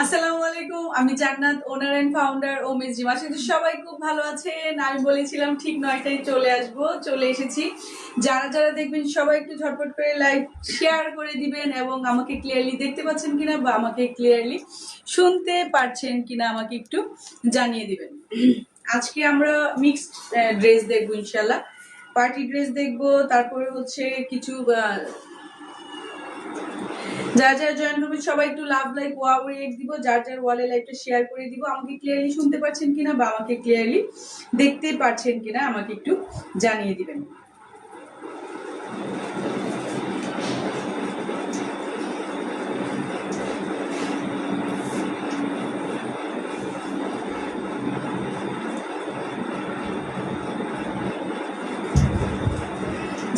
আসসালামু আলাইকুম, আমি জান্নাত, ওনার এন্ড ফাউন্ডার ওমিস জিম। আশা করি সবাই খুব ভালো আছেন। আমি বলেছিলাম ঠিক 9টায় চলে আসবো, চলে এসেছি। যারা যারা দেখবেন সবাই একটু ঝটপট করে লাইভ শেয়ার করে দিবেন এবং আমাকে ক্লিয়ারলি দেখতে পাচ্ছেন কিনা বা আমাকে ক্লিয়ারলি শুনতে পারছেন কিনা আমাকে একটু জানিয়ে দিবেন। আজকে আমরা মিক্সড ড্রেস দেখবো ইনশাল্লাহ, পার্টি ড্রেস দেখবো, তারপরে হচ্ছে কিছু যারা যারা জয়েন করবেন সবাই একটু লাভ লাইক ওয়াও রেট দিব, যার যার ওয়ালে লাইভটা শেয়ার করে দিব। আমাকে ক্লিয়ারলি শুনতে পাচ্ছেন কিনা বা আমাকে ক্লিয়ারলি দেখতে পাচ্ছেন কিনা আমাকে একটু জানিয়ে দিবেন।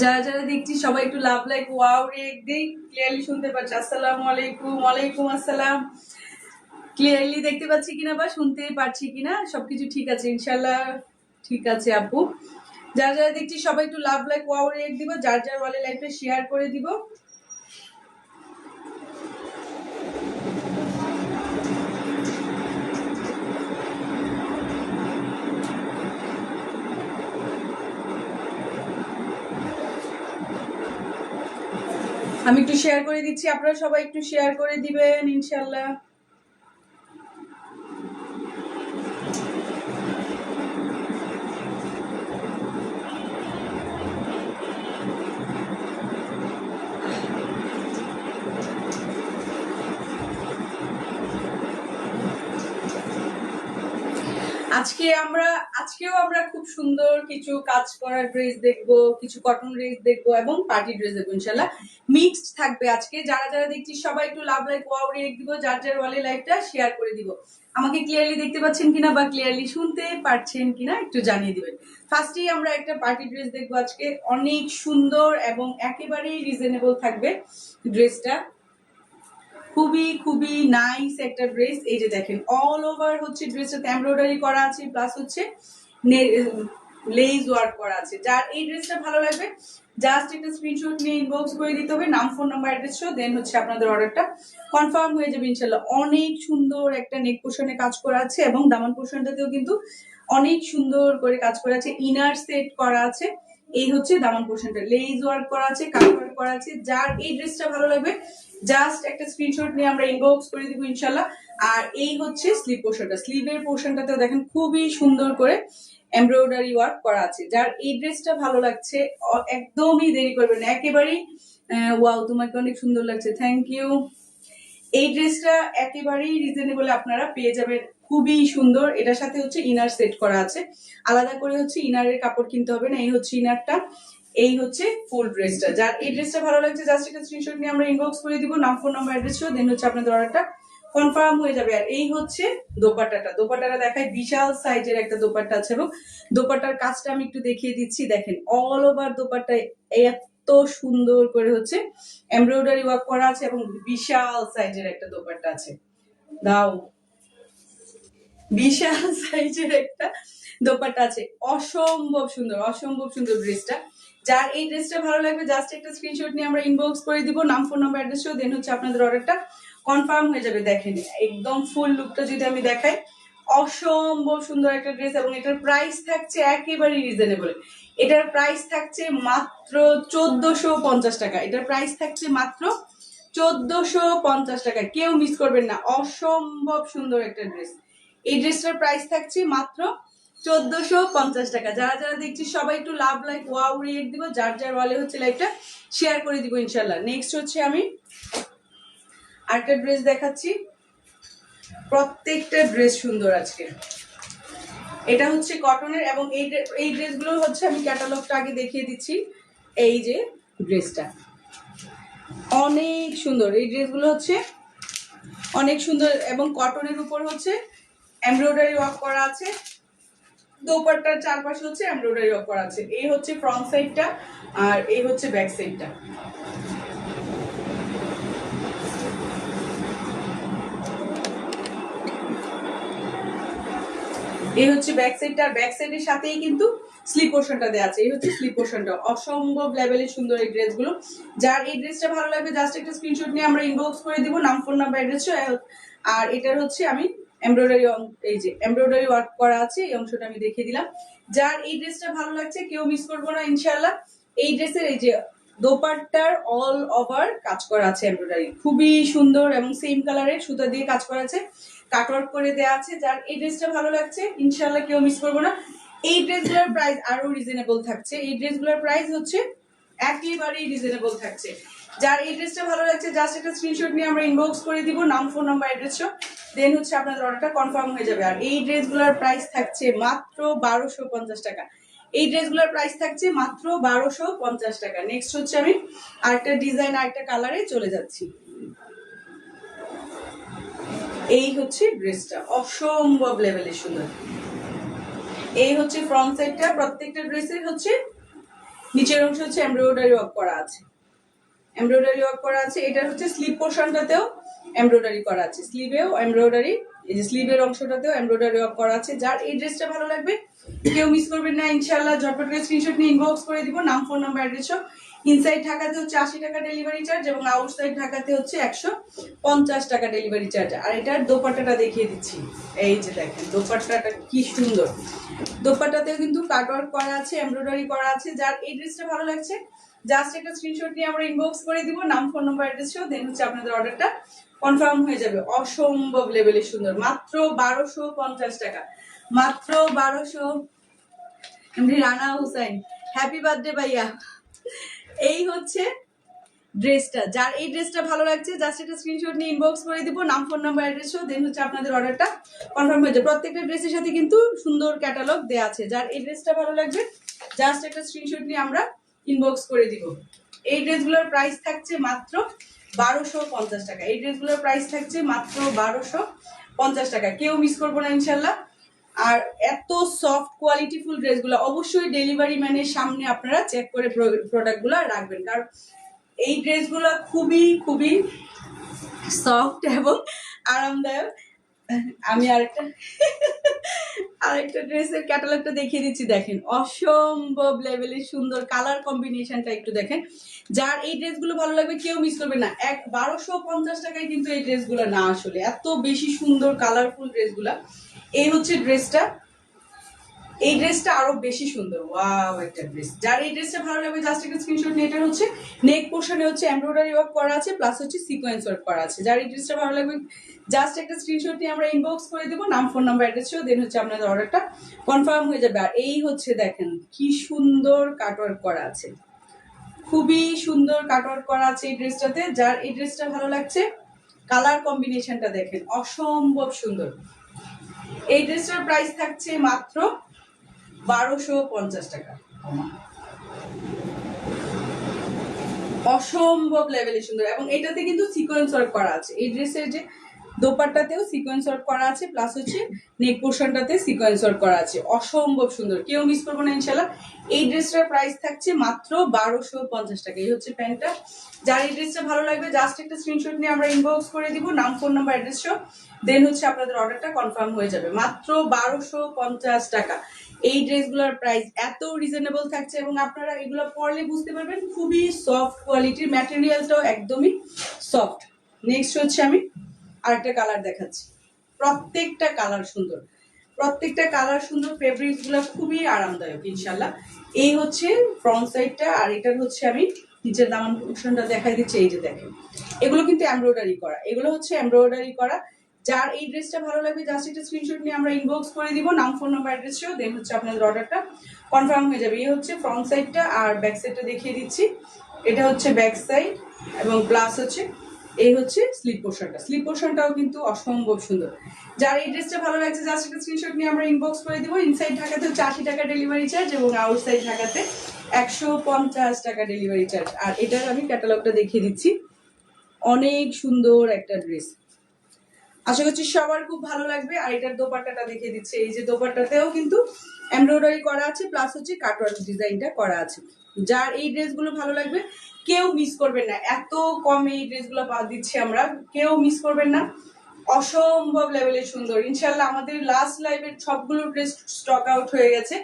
যারা যারা দেখছি সবাই একটু লাভ লাইক ওয়াও রেট দেই, ক্লিয়ারলি শুনতে পাচ্ছি। আসসালামু আলাইকুম। ওয়ালাইকুম আসসালাম। ক্লিয়ারলি দেখতে পাচ্ছি কিনা বা শুনতে পারছি কিনা, সবকিছু ঠিক আছে ইনশাল্লাহ? ঠিক আছে আপু। যারা যারা দেখছি সবাই একটু লাভ লাইক ওয়াও রেট দিব, যার যার ওয়ালে লাইভটা শেয়ার করে দিব। আমি একটু শেয়ার করে দিচ্ছি, আপনারা সবাই একটু শেয়ার করে দিবেন ইনশাল্লাহ। আজকেও আমরা খুব সুন্দর কিছু কাজ করা ড্রেস দেখবো, কিছু কটন ড্রেস দেখবো এবং পার্টি ড্রেস দেখবো ইনশাল্লাহ। মিক্সড থাকবে আজকে। যারা যারা দেখছি সবাই একটু লাভ লাইক ওয়াও রেট দিব, যার যার ওয়ালে লাইভটা শেয়ার করে দিব। আমাকে ক্লিয়ারলি দেখতে পাচ্ছেন কিনা বা ক্লিয়ারলি শুনতে পারছেন কিনা একটু জানিয়ে দিবেন। ফার্স্টেই আমরা একটা পার্টি ড্রেস দেখবো আজকে, অনেক সুন্দর এবং একেবারেই রিজনেবল থাকবে ড্রেসটা। খুবই খুবই নাইস একটা ড্রেস। এই যে দেখেন, অল ওভার হচ্ছে ড্রেসটাতে এমব্রয়ডারি করা আছে, প্লাস হচ্ছে লেজ ওয়ার্ক করা আছে। যার এই ড্রেসটা ভালো লাগবে জাস্ট একটা স্ক্রিনশট নিয়ে ইনবক্স করে দিতে হবে, নাম, ফোন নাম্বার, অ্যাড্রেস সহ। দেন হচ্ছে আপনাদের অর্ডারটা কনফার্ম হয়ে যাবে ইনশাল্লাহ। অনেক সুন্দর একটা নেক পোর্শনে কাজ করা আছে এবং দামান পোর্শনটাতেও কিন্তু অনেক সুন্দর করে কাজ করা আছে, ইনার সেট করা আছে। এই হচ্ছে দামান পোর্শনটা, লেজ ওয়ার্ক করা আছে, কাট ওয়ার্ক করা আছে। যার এই ড্রেসটা ভালো লাগবে জাস্ট একটা স্ক্রিনশট নিয়ে আমরা ইনবক্স করে দিব ইনশাল্লাহ। আর এই হচ্ছে স্লিভ পোর্শনটা, স্লিভের পোর্শনটাতেও দেখেন খুবই সুন্দর করে এমব্রয়ডারি ওয়ার্ক করা আছে। যার এই ড্রেসটা ভালো লাগছে একদমই দেরি করবেন না, একেবারেই ওয়াও তোমাকে অনেক সুন্দর লাগছে, থ্যাংক ইউ। এই ড্রেসটা একেবারেই রিজনেবল আপনারা পেয়ে যাবেন, খুবই সুন্দর। এটার সাথে হচ্ছে ইনার সেট করা আছে, আলাদা করে হচ্ছে ইনারের কাপড় কিনতে হবে না। এই হচ্ছে ইনারটা, এই হচ্ছে ফুল ড্রেসটা। যার এই ড্রেসটা ভালো লাগছে জাস্ট একটা স্ক্রিনশট নিয়ে আমরা ইনবক্স করে দিব, নাম, ফোন নাম্বার, অ্যাড্রেস সহ। দেন হচ্ছে আপনাদের অর্ডারটা কনফার্ম হয়ে যাবে। আর এই হচ্ছে দোপাট্টাটা দেখায়, বিশাল সাইজের একটা দোপাট্টা আছে এবং দোপাট্টার কাজটা আমি একটু দেখিয়ে দিচ্ছি। দেখেন, অল ওভার দোপাট্টায় এত সুন্দর করে হচ্ছে এমব্রয়ডারি ওয়ার্ক করা আছে এবং বিশাল সাইজের একটা দোপাট্টা আছে। দাও, বিশাল সাইজের একটা দোপাট্টা আছে, অসম্ভব সুন্দর, অসম্ভব সুন্দর ড্রেসটা। যার এই ড্রেসটা ভালো লাগবে জাস্ট একটা স্ক্রিনশট নিয়ে আমরা ইনবক্স করে দিব, নাম, ফোন নাম্বার, অ্যাড্রেস সহ। দেন হচ্ছে আপনাদের অর্ডারটা কনফার্ম হয়ে যাবে। দেখেন একদম ফুল লুকটা যদি আমি দেখাই, অসম্ভব সুন্দর একটা ড্রেস এবং এটার প্রাইস থাকছে একেবারে রিজনেবল। এটার প্রাইস থাকছে মাত্র 1450 টাকা। এটার প্রাইস থাকছে মাত্র 1450 টাকা। কেউ মিস করবেন না, অসম্ভব সুন্দর একটা ড্রেস। এই ড্রেসটার প্রাইস থাকছে মাত্র 1450 টাকা। যারা যারা দেখছি সবাই একটু লাভ লাইক ওয়াও রিয়েক্ট দিব, যার যার ওয়ালে হচ্ছে লাইভটা শেয়ার করে দিব ইনশাল্লাহ। নেক্সট হচ্ছে আমি আরেকটা ড্রেস দেখাচ্ছি, প্রত্যেকটা ড্রেস সুন্দর আজকে। এটা হচ্ছে কটনের এবং এই ড্রেসগুলো হচ্ছে আমি ক্যাটালগটা আগে দেখিয়ে দিচ্ছি। এই যে ড্রেসটা অনেক সুন্দর, এই ড্রেসগুলো হচ্ছে অনেক সুন্দর এবং কটনের উপর হচ্ছে এমব্রয়ডারি ওয়ার্ক করা আছে, দোপাট্টার চারপাশে হচ্ছে এমব্রয়ডারি ওয়ার্ক করা আছে। এই হচ্ছে ফ্রন্ট সাইডটা আর এই হচ্ছে ব্যাক সাইডটা। এই হচ্ছে ব্যাক সাইডটা, আর ব্যাক সাইডের সাথেই কিন্তু স্লিপ পোর্শনটা দেওয়া আছে। এই হচ্ছে স্লিপ পোর্শনটা, অসম্ভব লেভেলের সুন্দর এই ড্রেসগুলো। যার এই ড্রেসটা ভালো লাগবে জাস্ট একটা স্ক্রিনশট নিয়ে আমরা ইনবক্স করে দিব, নাম, ফোন নাম্বার, অ্যাড্রেস আর এটার হচ্ছে আমি এমব্রয়ডারি, এই যে এমব্রয়ডারি ওয়ার্ক করা আছে, এই অংশটা আমি দেখিয়ে দিলাম। যার এই ড্রেসটা ভালো লাগছে কেউ মিস করবো না ইনশাল্লাহ। এই ড্রেসের এই যে দোপাট্টার অল ওভার কাজ করা আছে এমব্রয়ডারি, খুবই সুন্দর এবং সেম কালারের সুতা দিয়ে কাজ করা আছে, কাটওয়ার্ক করে দেওয়া আছে। যার এই ড্রেসটা ভালো লাগছে ইনশাল্লাহ কেউ মিস করবো না। এই ড্রেসগুলোর প্রাইস আরো রিজনেবল থাকছে, এই ড্রেসগুলোর প্রাইস হচ্ছে একেবারেই রিজনেবল থাকছে। যার এই ড্রেসটা ভালো লাগছে জাস্ট একটা স্ক্রিনশট নিয়ে আমরা ইনবক্স করে দিব, নাম, ফোন নাম্বার, অ্যাড্রেস, দেন হচ্ছে আপনাদের অর্ডারটা কনফার্ম হয়ে যাবে। আর এই ড্রেসগুলোর প্রাইস থাকছে মাত্র 1250 টাকা। এই ড্রেসগুলোর প্রাইস থাকছে মাত্র 1250 টাকা। নেক্সট হচ্ছে আমি আরেকটা ডিজাইন, আরেকটা কালারে চলে যাচ্ছি। এই হচ্ছে ড্রেসটা, অসম্ভব লেভেলের সুন্দর। এই হচ্ছে ফ্রন্ট সাইডটা, প্রত্যেকটা ড্রেসের হচ্ছে নিচের অংশ হচ্ছে এমব্রয়ডারি ওয়ার্ক করা আছে, এমব্রয়ডারি ওয়ার্ক করা আছে। এটার হচ্ছে স্লিভ পোর্শনটাতেও এমব্রয়ডারি করা আছে, স্লিভেও এমব্রয়ডারি, এই যে স্লিভের অংশটাতেও এমব্রয়ডারি ওয়ার্ক করা আছে। যার এই ড্রেসটা ভালো লাগবে কেউ মিস করবেন না ইনশাআল্লাহ, ঝটপট করে স্ক্রিনশট নিয়ে ইনবক্স করে দিব, নাম, ফোন নাম্বার, অ্যাড্রেস। ইনসাইড ঢাকাতে হচ্ছে 80 টাকা ডেলিভারি চার্জ এবং আউটসাইড ঢাকাতে হচ্ছে 150 টাকা ডেলিভারি চার্জ। আর এটার দোপাট্টাটা দেখিয়ে দিচ্ছি, এই যে দেখেন দোপাট্টাটা কি সুন্দর, দোপাট্টাতেও কিন্তু কাটওয়ার্ক করা আছে, এমব্রয়ডারি করা আছে। যার এই ড্রেসটা ভালো লাগছে জাস্ট একটা স্ক্রিনশট নিয়ে আমরা ইনবক্স করে দিব, নাম, ফোন নাম্বার, অ্যাড্রেস, দেন হচ্ছে আপনাদের অর্ডারটা কনফার্ম হয়ে যাবে। অসম্ভব লেভেলের সুন্দর, মাত্র 1250 টাকা, মাত্র 1200। রানা হুসাইন, হ্যাপি বার্থডে ভাইয়া। এই হচ্ছে ড্রেসটা, যার এই ড্রেসটা ভালো লাগছে জাস্ট একটা স্ক্রিনশট নিয়ে ইনবক্স করে দিব, নাম, ফোন নাম্বার, অ্যাড্রেস, দেন হচ্ছে আপনাদের অর্ডারটা কনফার্ম হয়ে যাবে। প্রত্যেকটা ড্রেসের সাথে কিন্তু সুন্দর ক্যাটালগ দেওয়া আছে। যার এই ড্রেসটা ভালো লাগবে জাস্ট একটা স্ক্রিনশট নিয়ে আমরা ইনবক্স করে দিব। এই ড্রেসগুলোর প্রাইস থাকছে মাত্র 1250 টাকা। এই ড্রেসগুলোর প্রাইস থাকছে মাত্র 1250 টাকা। কেউ মিস করবো না ইনশাল্লাহ। আর এত সফট কোয়ালিটিফুল ড্রেসগুলো অবশ্যই ডেলিভারি ম্যানের সামনে আপনারা চেক করে প্রোডাক্টগুলো রাখবেন, কারণ এই ড্রেসগুলো খুবই খুবই সফট এবং আরামদায়ক। আমি আরেকটা ড্রেসের ক্যাটালগটা দেখিয়ে দিচ্ছি, দেখেন অসম্ভব লেভেলের সুন্দর কালার কম্বিনেশনটা একটু দেখেন। যার এই ড্রেসগুলো ভালো লাগবে কেউ মিস করবে না। 1250 টাকায় কিন্তু এই ড্রেসগুলো না, আসলে এত বেশি সুন্দর কালারফুল ড্রেসগুলা। এই হচ্ছে ড্রেসটা, এই ড্রেসটা আরো বেশি সুন্দর, ওয়াও একটা ড্রেস। যার এই ড্রেসটা ভালো লাগবে জাস্ট একটা স্ক্রিনশট নিয়ে, এটা হচ্ছে নেক পোর্শনে হচ্ছে এমব্রয়ডারি ওয়ার্ক করা আছে প্লাস হচ্ছে সিকোয়েন্স ওয়ার্ক করা আছে। যার এই ড্রেসটা ভালো লাগবে জাস্ট একটা স্ক্রিনশট নিয়ে আমরা ইনবক্স করে দেবো, নাম, ফোন নাম্বার, অ্যাড্রেস, দেন হচ্ছে আপনাদের অর্ডারটা কনফার্ম হয়ে যাবে। আর এই হচ্ছে দেখেন কি সুন্দর কাটওয়ার্ক করা আছে, খুবই সুন্দর কাটওয়ার্ক করা আছে এই ড্রেসটাতে। যার এই ড্রেসটা ভালো লাগছে কালার কম্বিনেশনটা দেখেন অসম্ভব সুন্দর। এই ড্রেসটার প্রাইস থাকছে মাত্র 1250 টাকা। অসম্ভব লেভেলে সুন্দর এবং এটাতে কিন্তু সিকোয়েন্স ওয়ার্ক করা আছে। এই ড্রেসের যে দোপাট্টাতেও সিকোয়েন্স ওয়ার্ক করা আছে প্লাস হচ্ছে নেক পোর্শনটাতে সিকোয়েন্স ওয়ার্ক করা আছে, অসম্ভব সুন্দর। কেউ মিস করবো না ইনশাল্লাহ। এই ড্রেসটার প্রাইস থাকছে মাত্র 1250 টাকা। এই হচ্ছে প্যান্টটা। যার এই ড্রেসটা ভালো লাগবে জাস্ট একটা স্ক্রিনশট নিয়ে আমরা ইনবক্স করে দিব, নাম, ফোন নাম্বার, অ্যাড্রেস, দেন হচ্ছে আপনাদের অর্ডারটা কনফার্ম হয়ে যাবে। মাত্র 1250 টাকা। এই ড্রেসগুলোর প্রাইস এত রিজনেবল থাকছে এবং আপনারা এগুলো পরলে বুঝতে পারবেন খুবই সফট কোয়ালিটির, ম্যাটেরিয়ালটাও একদমই সফট। নেক্সট হচ্ছে আমি আরেকটা কালার দেখাচ্ছি, প্রত্যেকটা কালার সুন্দর, প্রত্যেকটা কালার সুন্দর, ফেব্রিক্স গুলো খুবই আরামদায়ক ইনশাল্লাহ। এই হচ্ছে ফ্রন্ট সাইডটা আর এটার হচ্ছে আমি নিচের দামান পোর্শনটা দেখাই দিচ্ছি। এই যে দেখেন এগুলো কিন্তু এমব্রয়ডারি করা, এগুলো হচ্ছে এমব্রয়ডারি করা। যার এই ড্রেসটা ভালো লাগবে জাস্ট একটা স্ক্রিনশট নিয়ে আমরা ইনবক্স করে দিব, নাম, ফোন নাম্বার, অ্যাড্রেস, দেন হচ্ছে আপনাদের অর্ডারটা কনফার্ম হয়ে যাবে। এই হচ্ছে ফ্রন্ট সাইডটা আর ব্যাক সাইডটা দেখিয়ে দিচ্ছি। এটা হচ্ছে ব্যাক সাইড এবং প্লাস হচ্ছে এই হচ্ছে স্লিপ পোর্শনটা, স্লিপ পোর্শনটাও কিন্তু অসম্ভব সুন্দর। যার এই ড্রেসটা ভালো লাগছে জাস্ট একটা স্ক্রিনশট নিয়ে আমরা ইনবক্স করে দিব। ইনসাইড ঢাকাতে হচ্ছে 80 টাকা ডেলিভারি চার্জ এবং আউটসাইড ঢাকাতে 150 টাকা ডেলিভারি চার্জ। আর এটার আমি ক্যাটালগটা দেখিয়ে দিচ্ছি, অনেক সুন্দর একটা ড্রেস, আশা করছি সবার খুব ভালো লাগবে। আর এটার দোপাট্টাটা দেখিয়ে দিচ্ছে, এই যে দোপাট্টাতেও কিন্তু এমব্রয়ডারি করা আছে প্লাস হচ্ছে কাটওয়ার্ক ডিজাইনটা করা আছে। যার এই ড্রেসগুলো ভালো লাগবে কেউ মিস করবেন না, এত কমে এই ড্রেসগুলো দিচ্ছি আমরা, কেউ মিস করবেন না। অসম্ভব লেভেলের সুন্দর। ইনশাল্লাহ আমাদের লাস্ট লাইভের সবগুলো ড্রেস স্টক আউট হয়ে গেছে,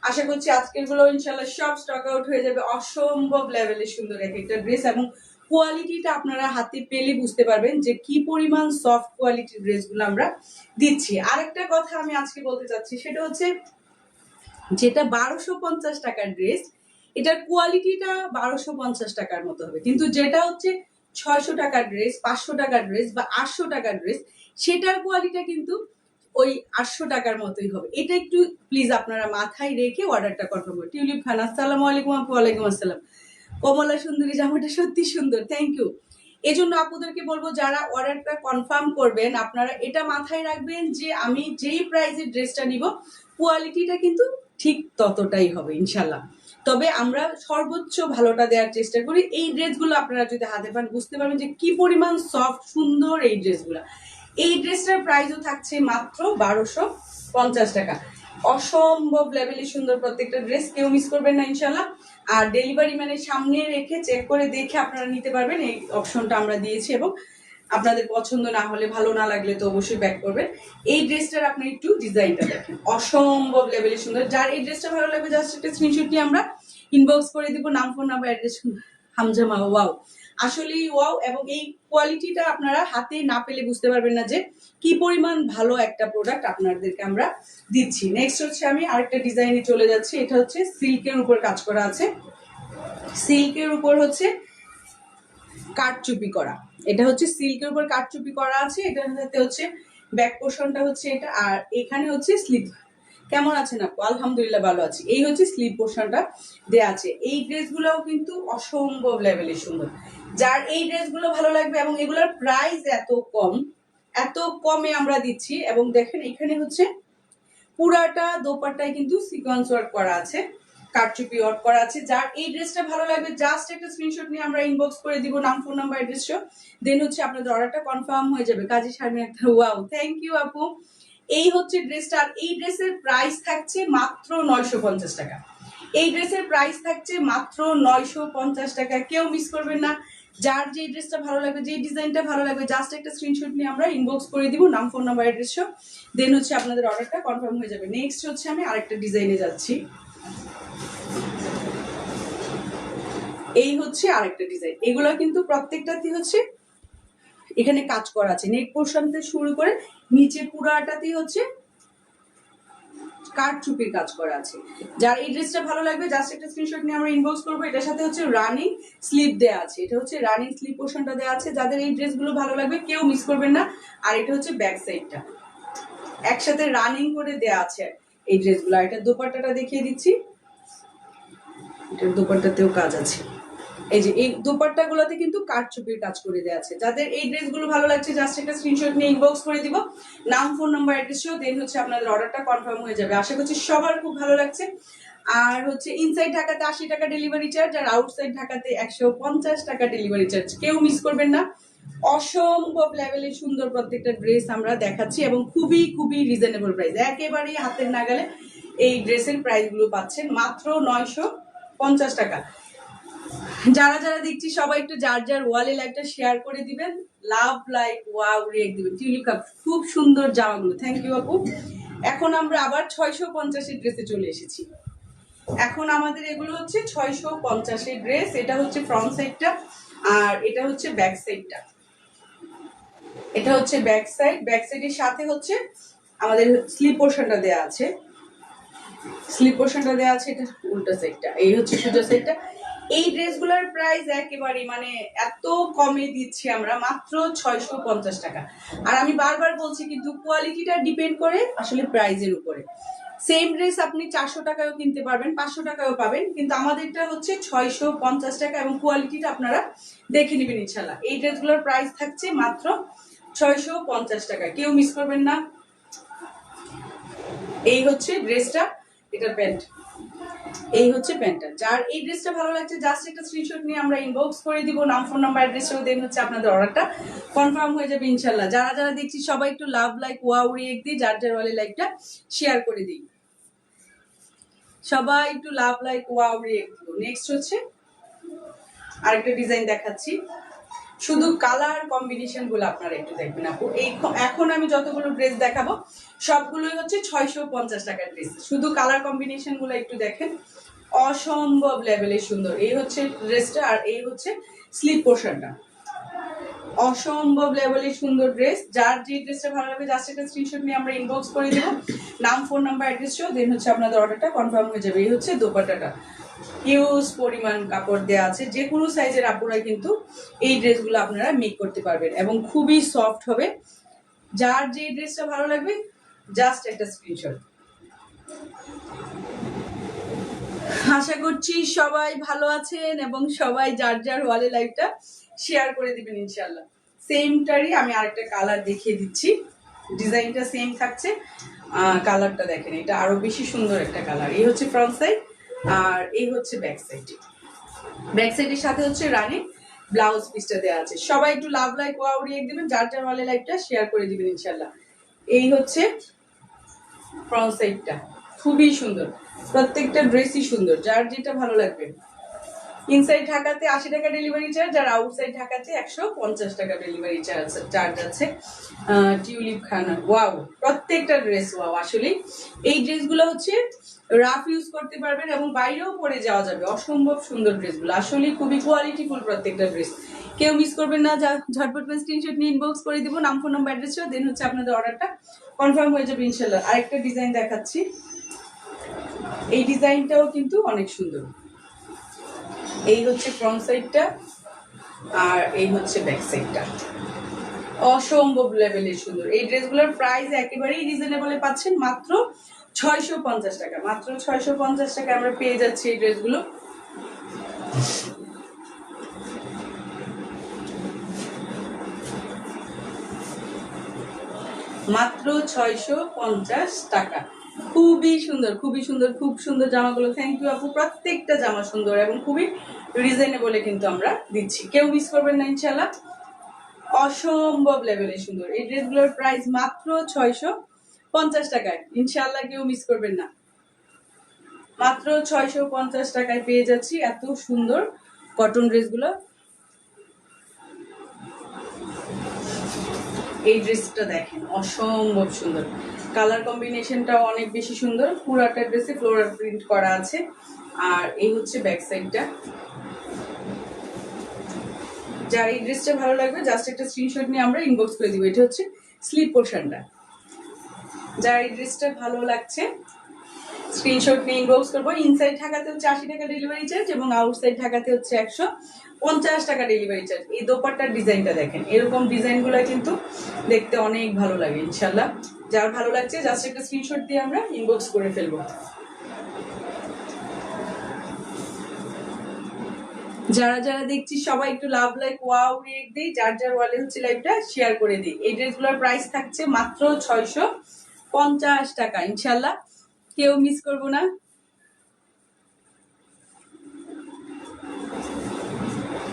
আশা করছি আজকের গুলো ইনশাল্লাহ সব স্টক আউট হয়ে যাবে। অসম্ভব লেভেলের সুন্দর এক একটা ড্রেস এবং কোয়ালিটিটা আপনারা হাতে পেলে বুঝতে পারবেন যে কি পরিমাণ সফট কোয়ালিটির ড্রেসগুলো আমরা দিচ্ছি। আরেকটা কথা আমি আজকে বলতে চাচ্ছি, সেটা হচ্ছে যেটা 1250 টাকার ড্রেস, এটার কোয়ালিটিটা 1250 টাকার মতো হবে, কিন্তু যেটা হচ্ছে 600 টাকার ড্রেস, 500 টাকার ড্রেস বা 800 টাকার ড্রেস, সেটার কোয়ালিটি কিন্তু ওই 800 টাকার মতোই হবে। এটা একটু প্লিজ আপনারা মাথায় রেখে অর্ডারটা কনফার্ম করুন। টিউলিপ খান, আসসালামু আলাইকুম আপু। ওয়ালাইকুম আসসালাম। কমলা সুন্দরী জামাটা সত্যি সুন্দর, থ্যাংক ইউ। এজন্য আপুদেরকে বলবো যারা অর্ডারটা কনফার্ম করবেন, আপনারা এটা মাথায় রাখবেন যে আমি যেই প্রাইসের ড্রেসটা নিব কোয়ালিটিটা কিন্তু ঠিক ততটাই হবে ইনশাল্লাহ। তবে আমরা সর্বোচ্চ ভালোটা দেওয়ার চেষ্টা করি। এই ড্রেসগুলো আপনারা যদি হাতে পান বুঝতে পারবেন যে কি পরিমাণ সফট সুন্দর এই ড্রেসগুলো। এই ড্রেসটার প্রাইসও থাকছে মাত্র 1250 টাকা। অসম্ভব লেভেলে সুন্দর প্রত্যেকটা ড্রেস, কেউ মিস করবেন না ইনশাল্লাহ। আর ডেলিভারি মানে সামনে রেখে চেক করে দেখে আপনারা নিতে পারবেন, এই অপশনটা আমরা দিয়েছি। এবং আপনাদের পছন্দ না হলে, ভালো না লাগলে তো অবশ্যই ব্যাক করবেন। এই ড্রেসটার আপনি একটু ডিজাইনটা দেখেন, অসম্ভব লেভেলে সুন্দর। যার এই ড্রেসটা ভালো লাগবে জাস্ট একটা স্ক্রিনশট নিয়ে আমরা ইনবক্স করে দিব, নাম ফোন নাম্বার অ্যাড্রেস। হামজামা ওয়াও, আসলেই ওয়াও। এবং এই কোয়ালিটিটা আপনারা হাতে না পেলে বুঝতে পারবেন না যে কি পরিমাণ ভালো একটা প্রোডাক্ট আপনাদেরকে আমরা দিচ্ছি। নেক্সট হচ্ছে আমি আরেকটা ডিজাইনে চলে যাচ্ছি। এটা হচ্ছে সিল্কের উপর কাজ করা আছে, সিল্কের উপর হচ্ছে কাঠচুপি করা। এটা হচ্ছে সিল্কের উপর কাঠচুপি করা আছে। এটার সাথে হচ্ছে ব্যাক পোর্শনটা হচ্ছে এটা, আর এখানে হচ্ছে স্লিপ। কেমন আছেন আপু? আলহামদুলিল্লাহ ভালো আছি। এই হচ্ছে স্লিপ পোর্শনটা দেয়া আছে। এই ড্রেসগুলোও কিন্তু অসম্ভব লেভেলে সুন্দর। যার এই ড্রেসগুলো ভালো লাগবে, এবং এগুলোর প্রাইস এত কম, এত কমে আমরা দিচ্ছি। এবং দেখেন এখানে হচ্ছে পুরাটা দোপাট্টায় কিন্তু সিকোয়েন্স ওয়ার্ক করা আছে, কারচুপি ওয়ার্ক করা আছে। যার এই ড্রেসটা ভালো লাগবে জাস্ট একটা স্ক্রিনশট নিয়ে আমরা ইনবক্স করে দিব, নাম ফোন নাম্বার অ্যাড্রেস, দেন হচ্ছে আপনাদের অর্ডারটা কনফার্ম হয়ে যাবে। Kazi Sharmin Akter, wow thank you আপু। এই হচ্ছে ড্রেসটা। আর এই ড্রেসের প্রাইস থাকছে মাত্র 950 টাকা। এই ড্রেসের প্রাইস থাকছে মাত্র 950 টাকা। কেউ মিস করবেন না। যার যে ড্রেসটা ভালো লাগবে, যে ডিজাইনটা ভালো লাগবে, জাস্ট একটা স্ক্রিনশট নিয়ে আমরা ইনবক্স করে দিব, নাম ফোন নাম্বার অ্যাড্রেস, দেন হচ্ছে আপনাদের অর্ডারটা কনফার্ম হয়ে যাবে। নেক্সট হচ্ছে আমি আরেকটা ডিজাইনে যাচ্ছি। এই হচ্ছে আরেকটা ডিজাইন। এগুলো কিন্তু প্রত্যেকটাতে হচ্ছে এখানে কাজ করা আছে, নেক পোর্শন থেকে শুরু করে নিচে পুরাটাতেই হচ্ছে কাঠচুপির কাজ করা আছে। যার এই ড্রেসটা ভালো লাগবে জাস্ট একটা স্ক্রিনশট নিয়ে আমরা ইনবক্স করবো। এটার সাথে হচ্ছে রানিং স্লিপ দেয়া আছে, এটা হচ্ছে রানিং স্লিপ পোর্শনটা দেওয়া আছে। যাদের এই ড্রেসগুলো ভালো লাগবে কেউ মিস করবেন না। আর এটা হচ্ছে ব্যাক সাইডটা একসাথে রানিং করে দেয়া আছে এই ড্রেসগুলো। এটা দোপাট্টাটা দেখিয়ে দিচ্ছি, এটার দোপাট্টাতেও কাজ আছে। এই যে এই দোপাট্টা গুলোতে কিন্তু কাঠচুপির কাজ করে দেওয়া আছে। যাদের এই ড্রেসগুলো ভালো লাগছে জাস্ট একটা স্ক্রিনশট নিয়ে ইনবক্স করে দিব, নাম ফোন নাম্বার অ্যাড্রেস, দেন হচ্ছে আপনাদের অর্ডারটা কনফার্ম হয়ে যাবে। আশা করছি সবার খুব ভালো লাগছে। আর হচ্ছে ইনসাইড ঢাকাতে 80 টাকা ডেলিভারি চার্জ, আর আউটসাইড ঢাকাতে 150 টাকা ডেলিভারি চার্জ। কেউ মিস করবেন না। অসম্ভব লেভেলে সুন্দর প্রত্যেকটা ড্রেস আমরা দেখাচ্ছি, এবং খুবই খুবই রিজনেবল প্রাইস, একেবারেই হাতের নাগালে এই ড্রেসের প্রাইস গুলো পাচ্ছেন মাত্র 950 টাকা। যারা যারা দেখছি সবাই একটু যার যার ওয়ালে লাইকটা শেয়ার করে দিবেন, লাভ লাইক ওয়াও রিয়েক্ট দিবেন। টিউলিপ কাপ, খুব সুন্দর জামাগুলো, থ্যাংক ইউ আপু। এখন আমরা আবার 650-এর ড্রেসে চলে এসেছি। এখন আমাদের এগুলো হচ্ছে 650-এর ড্রেস। এটা হচ্ছে ফ্রন্ট সাইডটা, আর এটা হচ্ছে ব্যাক সাইডটা। এটা হচ্ছে ব্যাক সাইড, ব্যাক সাইডের সাথে হচ্ছে আমাদের স্লিপ পোর্শনটা দেওয়া আছে, স্লিপ পোর্শনটা দেওয়া আছে। এটা উল্টা সাইডটা, এই হচ্ছে সোজা সাইডটা। এই ড্রেসগুলোর প্রাইস একেবারে মানে এত কমে দিচ্ছি আমরা মাত্র 650 টাকা। আর আমি বারবার বলছি কিন্তু কোয়ালিটিটা ডিপেন্ড করে আসলে প্রাইজের উপরে। সেম ড্রেস আপনি 400 টাকায়ও কিনতে পারবেন, 500 টাকায়ও পাবেন, কিন্তু আমাদেরটা হচ্ছে 650 টাকা, এবং কোয়ালিটিটা আপনারা দেখে নেবেন ইনশাল্লাহ। এই ড্রেসগুলোর প্রাইস থাকছে মাত্র 650 টাকা, কেউ মিস করবেন না। এই হচ্ছে ড্রেসটা, এটা প্যান্ট, এই হচ্ছে প্যান্টটা। যার এই ড্রেসটা ভালো লাগছে জাস্ট একটা স্ক্রিনশট নিয়ে আমরা ইনবক্স করে দিব, নাম ফোন নাম্বার অ্যাড্রেসটাও, দেন হচ্ছে আপনাদের অর্ডারটা কনফার্ম হয়ে যাবে ইনশাল্লাহ। যারা যারা দেখছি সবাই একটু লাভ লাইক ওয়াও রিয়েক্ট দিই, যার যার ওয়ালে লাইকটা শেয়ার করে দিই, সবাই একটু লাভ লাইক ওয়াও রিয়েক্ট দিও। নেক্সট হচ্ছে আরেকটা ডিজাইন দেখাচ্ছি, শুধু কালার কম্বিনেশন গুলো আপনারা একটু দেখবেন আপু। এখন আমি যতগুলো ড্রেস দেখাবো সবগুলোই হচ্ছে 650 টাকার ড্রেস, শুধু কালার কম্বিনেশন গুলো একটু দেখেন, অসম্ভব লেভেলের সুন্দর। এই হচ্ছে ড্রেসটা, আর এই হচ্ছে স্লিপ পোর্শনটা। অসম্ভব লেভেলের সুন্দর ড্রেস। যার যে ড্রেসটা ভালো লাগবে জাস্ট একটা স্ক্রিনশট নিয়ে আমরা ইনবক্স করে দেবো, নাম, ফোন নাম্বার, অ্যাড্রেস সহ। দেন হচ্ছে আপনাদের অর্ডারটা কনফার্ম হয়ে যাবে। এই হচ্ছে দোপাট্টাটা, হিউজ পরিমাণ কাপড় দেওয়া আছে। যে কোনো সাইজের আপুরা কিন্তু এই ড্রেসগুলো আপনারা মেক করতে পারবেন এবং খুবই সফট হবে। যার যে ড্রেসটা ভালো লাগবে জাস্ট একটা স্ক্রিনশট। আশা করছি সবাই ভালো আছেন এবং সবাই যার যার ওয়ালে লাইভটা শেয়ার করে দিবেন ইনশাল্লাহ। সেমটারই আমি আরেকটা কালার দেখিয়ে দিচ্ছি। ডিজাইনটা সেম থাকছে, কালারটা দেখেন, এটা আরো বেশি সুন্দর একটা কালার। এই হচ্ছে ফ্রন্ট সাইড আর এই হচ্ছে ব্যাক সাইড। ব্যাক সাইডের সাথে হচ্ছে রানী ব্লাউজ পিসটা দেওয়া আছে। সবাই একটু লাভ লাইক ওয়াও রিয়েক্ট দিবেন, যার যার ওয়ালে লাইভটা শেয়ার করে দিবেন ইনশাল্লাহ। এই হচ্ছে ফ্রন্ট সাইডটা, খুবই সুন্দর। প্রত্যেকটা ড্রেসই সুন্দর, যার যেটা ভালো লাগবে। ইনসাইড ঢাকাতে 80 টাকা ডেলিভারি চার্জ, আর আউটসাইড ঢাকাতে 150 টাকা ডেলিভারি চার্জ আছে। টিউলিপ খানা, ওয়াও, প্রত্যেকটা ড্রেস ওয়াও। আসলে এই ড্রেসগুলো হচ্ছে রাফ ইউজ করতে পারবেন এবং বাইরেও পরে যাওয়া যাবে। অসম্ভব সুন্দর ড্রেসগুলো, আসলে খুবই কোয়ালিটিফুল প্রত্যেকটা ড্রেস। কেউ মিস করবেন না, যা ঝটপট স্ক্রিনশট নিয়ে ইনবক্স করে দিব, নাম, ফোন নাম্বার, অ্যাড্রেস দেন হচ্ছে আপনাদের অর্ডারটা কনফার্ম হয়ে যাবে ইনশাল্লাহ। আরেকটা ডিজাইন দেখাচ্ছি, এই ডিজাইনটাও কিন্তু অনেক সুন্দর। এই হচ্ছে ফ্রন্ট সাইডটা আর এই হচ্ছে ব্যাক সাইডটা, অসম্ভব লেভেলের সুন্দর। এই ড্রেসগুলোর প্রাইস একেবারেই রিজনেবলে পাচ্ছেন, মাত্র 650 টাকা। মাত্র 650 টাকা আমরা পেয়ে যাচ্ছি এই ড্রেসগুলো। মাত্র 650 টাকা। খুবই সুন্দর, খুবই সুন্দর, খুব সুন্দর জামাগুলো। থ্যাংক ইউ আপু, প্রত্যেকটা জামা সুন্দর এবং খুবই রিজনেবলে কিন্তু আমরা দিচ্ছি। কেউ মিস করবেন না ইনশাল্লাহ। অসম্ভব লেভেলের সুন্দর এই ড্রেসগুলোর প্রাইস মাত্র 650 টাকায়। ইনশাল্লাহ কেউ মিস করবেন না। মাত্র 650 টাকায় পেয়ে যাচ্ছি এত সুন্দর কটন ড্রেসগুলো। এই ড্রেসটা দেখেন, অসম্ভব সুন্দর। কালার কম্বিনেশনটাও অনেক বেশি সুন্দর। পুরাটা ড্রেসে ফ্লোরাল প্রিন্ট করা আছে। আর এই হচ্ছে ব্যাক সাইডটা। যার এই ড্রেসটা ভালো লাগবে জাস্ট একটা স্ক্রিনশট নিয়ে আমরা ইনবক্স করে দিব। এটা হচ্ছে স্লিপ পোর্শনটা। যার এই ড্রেসটা ভালো লাগছে স্ক্রিনশট নিয়ে ইনবক্স করবো। ইনসাইড ঢাকাতে হচ্ছে 80 টাকা ডেলিভারি চার্জ এবং আউটসাইড ঢাকাতে হচ্ছে 150 টাকা ডেলিভারি চার্জ। এই দোপাট্টার ডিজাইনটা দেখেন, এরকম ডিজাইনগুলো কিন্তু দেখতে অনেক ভালো লাগে ইনশাল্লাহ। যার ভালো লাগছে জাস্ট একটা স্ক্রিনশট দিয়ে আমরা ইনবক্স করে ফেলবো। যারা যারা দেখছি সবাই একটু লাভ লাইক ওয়াও রিয়েক্ট দিই, যার যার ওয়ালে হচ্ছে লাইভটা শেয়ার করে দিই। এই ড্রেসগুলোর প্রাইস থাকছে মাত্র 650 টাকা ইনশাল্লাহ, কেউ মিস করবো না।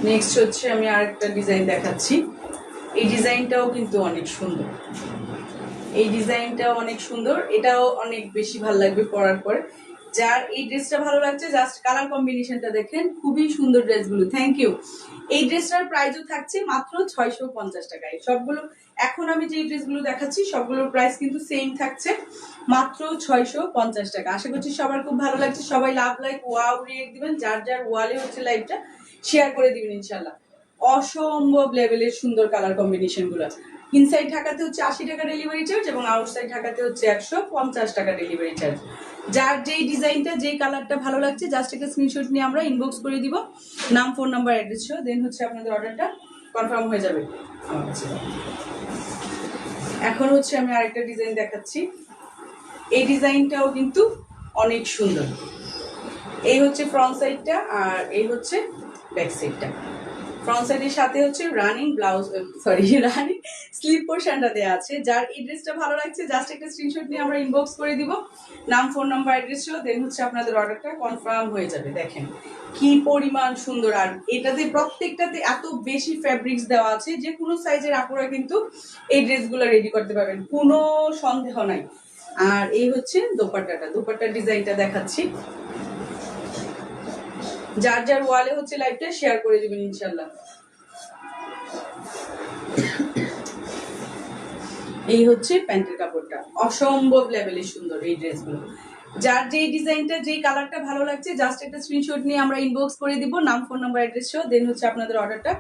নেক্সট হচ্ছে আমি আরেকটা ডিজাইন দেখাচ্ছি। এই ডিজাইনটাও কিন্তু অনেক সুন্দর। এই ডিজাইনটাও অনেক সুন্দর, এটাও অনেক বেশি ভালো লাগবে পরার পর। যার এই ড্রেসটা ভালো লাগছে জাস্ট কালার কম্বিনেশনটা দেখেন, খুবই সুন্দর ড্রেসগুলো। Thank you. এই ড্রেসটার প্রাইসও থাকছে মাত্র 650 টাকায়। সবগুলো এখন আমি যে ড্রেসগুলো দেখাচ্ছি সবগুলোর প্রাইস কিন্তু সেম থাকছে, মাত্র 650 টাকা। আশা করছি সবার খুব ভালো লাগছে। সবাই লাভ লাইক ওয়াও রিয়েক্ট দিবেন, যার যার ওয়ালে হচ্ছে লাইভটা শেয়ার করে দিবেন ইনশাল্লাহ। অসম্ভব লেভেলের সুন্দর কালার কম্বিনেশন গুলো। ইনসাইড ঢাকাতে হচ্ছে 80 টাকা ডেলিভারি চার্জ এবং আউটসাইড ঢাকাতে হচ্ছে 150 টাকা ডেলিভারি চার্জ। যার যেই ডিজাইনটা যেই কালারটা ভালো লাগছে জাস্ট একটা স্ক্রিনশট নিয়ে আমরা ইনবক্স করে দিব, নাম, ফোন নাম্বার, অ্যাড্রেস সহ। দেন হচ্ছে আপনাদের অর্ডারটা কনফার্ম হয়ে যাবে আমার কাছে। এখন হচ্ছে আমি আরেকটা ডিজাইন দেখাচ্ছি। এই ডিজাইনটাও কিন্তু অনেক সুন্দর। এই হচ্ছে ফ্রন্ট সাইডটা আর এই হচ্ছে ব্যাক সাইডটা। ফ্রন্ট সাইডের সাথে হচ্ছে running blouse, sorry running slip পোর্শনটা দেওয়া আছে। যার এই ড্রেসটা ভালো লাগছে জাস্ট একটা স্ক্রিনশট নিয়ে আমরা ইনবক্স করে দিব, নাম, ফোন নাম্বার, অ্যাড্রেস সহ। দেন হচ্ছে আপনাদের অর্ডারটা কনফার্ম হয়ে যাবে। দেখেন কি পরিমাণ সুন্দর। আর এটাতে প্রত্যেকটাতে এত বেশি ফ্যাব্রিক্স দেওয়া আছে যে কোনো সাইজের আপুরা কিন্তু এই ড্রেসগুলো রেডি করতে পারবেন, কোনো সন্দেহ নাই। আর এই হচ্ছে দোপাট্টাটা, দোপাট্টার ডিজাইনটা দেখাচ্ছি। যার যার ওয়ালে হচ্ছে লাইভটা শেয়ার করে দিবেন ইনশাল্লাহ। এই হচ্ছে প্যান্টের কাপড়টা, অসম্ভব লেভেলের সুন্দর এই ড্রেসগুলো। যার যেই ডিজাইনটা যেই কালারটা ভালো লাগছে জাস্ট একটা স্ক্রিনশট নিয়ে আমরা ইনবক্স করে দিব, নাম ফোন নাম্বার অ্যাড্রেস সহ, দেন হচ্ছে আপনাদের অর্ডারটা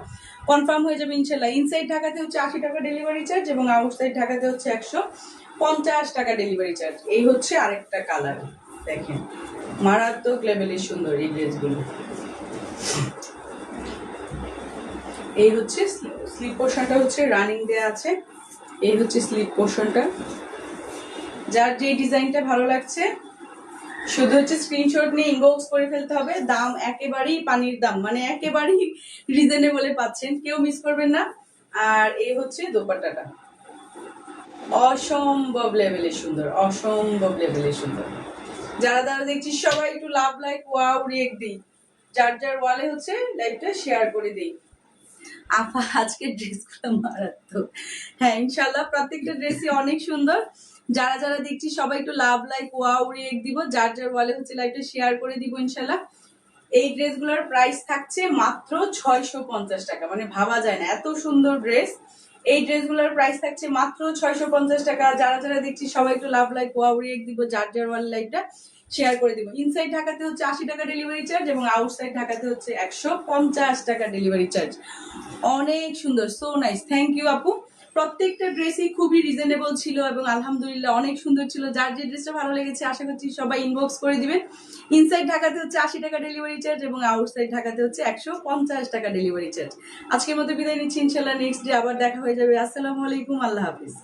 কনফার্ম হয়ে যাবে ইনশাল্লাহ। ইনসাইড ঢাকাতে হচ্ছে 80 টাকা ডেলিভারি চার্জ এবং আউটসাইড ঢাকাতে হচ্ছে 150 টাকা ডেলিভারি চার্জ। এই হচ্ছে আরেকটা কালার, দেখেন মারাত্মক লেভেলের সুন্দর এই ড্রেসগুলো। এই হচ্ছে স্লিপ পোর্শনটা হচ্ছে রানিং দেয়া আছে, এই হচ্ছে স্লিপ পোর্শনটা। যার যে ডিজাইনটা ভালো লাগছে শুধু হচ্ছে স্ক্রিনশট নিয়ে ইনবক্স করে ফেলতে হবে। দাম একেবারেই পানির দাম, মানে একেবারেই রিজনেবলে পাচ্ছেন, কেউ মিস করবেন না। আর এই হচ্ছে দোপাট্টাটা, অসম্ভব লেভেলের সুন্দর, অসম্ভব লেভেলের সুন্দর। যারা যারা দেখছি সবাই একটু লাভ লাইক ওয়াও রিয়েক্ট দিই, যার যার ওয়ালে হচ্ছে লাইভটা শেয়ার করে দিই। আপা আজকের ড্রেসগুলো মারাত্মক। হ্যাঁ ইনশাল্লাহ প্রত্যেকটা ড্রেসই অনেক সুন্দর। যারা যারা দেখছি সবাই একটু লাভ লাইক ওয়াও রিয়েক্ট দিব, যার যার ওয়ালে হচ্ছে লাইভটা শেয়ার করে দিব ইনশাল্লাহ। এই ড্রেসগুলোর প্রাইস থাকছে মাত্র 650 টাকা, মানে ভাবা যায় না এত সুন্দর ড্রেস। এই ড্রেসগুলোর প্রাইস থাকছে মাত্র 650 টাকা। যারা যারা দেখছি সবাই একটু লাভ লাইক ওয়াও রিয়েক্ট দিব, যার যার ওয়ালে লাইভটা শেয়ার করে দিব। ইনসাইড ঢাকাতে হচ্ছে 80 টাকা ডেলিভারি চার্জ এবং আউটসাইড ঢাকাতে হচ্ছে 150 টাকা ডেলিভারি চার্জ। অনেক সুন্দর, সো নাইস, থ্যাংক ইউ আপু। প্রত্যেকটা ড্রেসই খুবই রিজনেবল ছিল এবং আলহামদুলিল্লাহ অনেক সুন্দর ছিল। যার যে ড্রেসটা ভালো লেগেছে আশা করছি সবাই ইনবক্স করে দিবেন। ইনসাইড ঢাকাতে হচ্ছে 80 টাকা ডেলিভারি চার্জ এবং আউটসাইড ঢাকাতে হচ্ছে 150 টাকা ডেলিভারি চার্জ। আজকের মতো বিদায় নিচ্ছি, ইনশাল্লাহ নেক্সট ডে আবার দেখা হয়ে যাবে। আসসালামু আলাইকুম, আল্লাহ হাফিজ।